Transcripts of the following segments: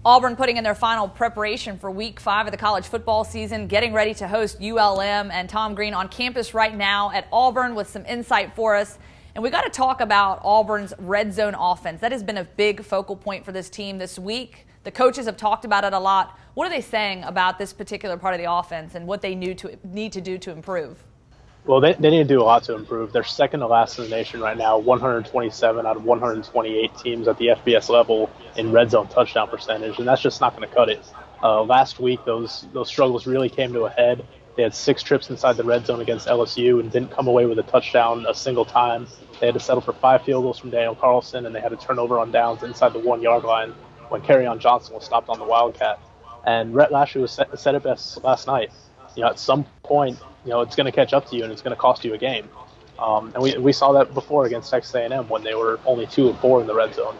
Auburn putting in their final preparation for week 5 of the college football season, getting ready to host ULM, and Tom Green on campus right now at Auburn with some insight for us. And we got to talk about Auburn's red zone offense. That has been a big focal point for this team this week. The coaches have talked about it a lot. What are they saying about this particular part of the offense and what they need to do to improve? Well, they need to do a lot to improve. They're second to last in the nation right now, 127 out of 128 teams at the FBS level in red zone touchdown percentage, and that's just not going to cut it. Last week, those struggles really came to a head. They had 6 trips inside the red zone against LSU and didn't come away with a touchdown a single time. They had to settle for 5 field goals from Daniel Carlson, and they had a turnover on downs inside the 1-yard line when Kerryon Johnson was stopped on the Wildcat. And Rhett Lashley said it best last night. At some point, it's going to catch up to you and it's going to cost you a game. And we saw that before against Texas A&M when they were only 2 of 4 in the red zone.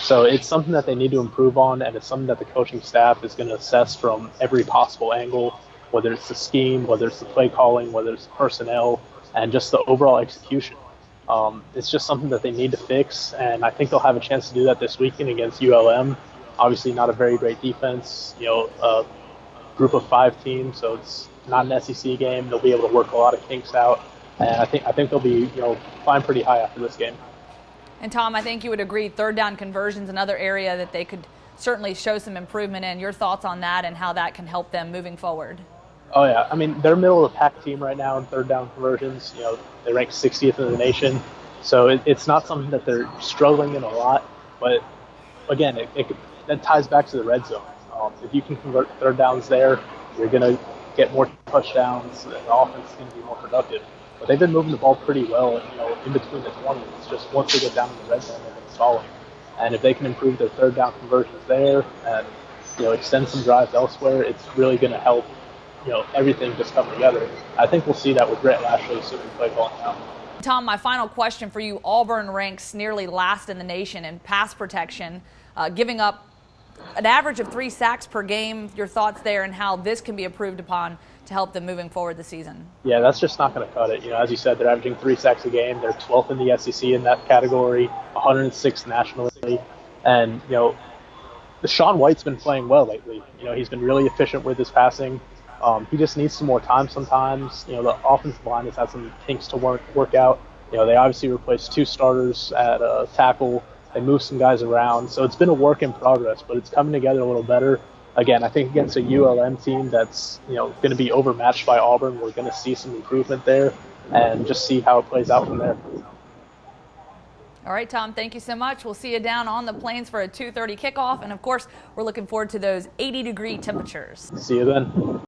So it's something that they need to improve on, and it's something that the coaching staff is going to assess from every possible angle, whether it's the scheme, whether it's the play calling, whether it's the personnel, and just the overall execution. It's just something that they need to fix, and I think they'll have a chance to do that this weekend against ULM. Obviously not a very great defense, a group of 5 teams, so it's not an SEC game. They'll be able to work a lot of kinks out, and I think they'll be flying pretty high after this game. And Tom, I think you would agree third down conversions another area that they could certainly show some improvement in. Your thoughts on that and how that can help them moving forward? Oh yeah, I mean they're middle of the pack team right now in third down conversions. They rank 60th in the nation, so it's not something that they're struggling in a lot. But again, that ties back to the red zone. If you can convert third downs there, you're going to get more touchdowns, and the offense is going to be more productive. But they've been moving the ball pretty well, in between the 20s. It's just once they get down in the red zone, they've been stalling. And if they can improve their third down conversions there and extend some drives elsewhere, it's really going to help everything just come together. I think we'll see that with Rhett Lashley assuming play calling now. Tom, my final question for you. Auburn ranks nearly last in the nation in pass protection, giving up an average of 3 sacks per game. Your thoughts there and how this can be improved upon to help them moving forward this season? Yeah, that's just not going to cut it. As you said, they're averaging 3 sacks a game. They're 12th in the SEC in that category, 106th nationally. And, Sean White's been playing well lately. He's been really efficient with his passing. He just needs some more time sometimes. The offensive line has had some kinks to work out. They obviously replaced 2 starters at tackle. They moved some guys around. So it's been a work in progress, but it's coming together a little better. Again, I think against a ULM team that's going to be overmatched by Auburn, we're going to see some improvement there and just see how it plays out from there. All right, Tom, thank you so much. We'll see you down on the plains for a 2:30 kickoff. And, of course, we're looking forward to those 80-degree temperatures. See you then.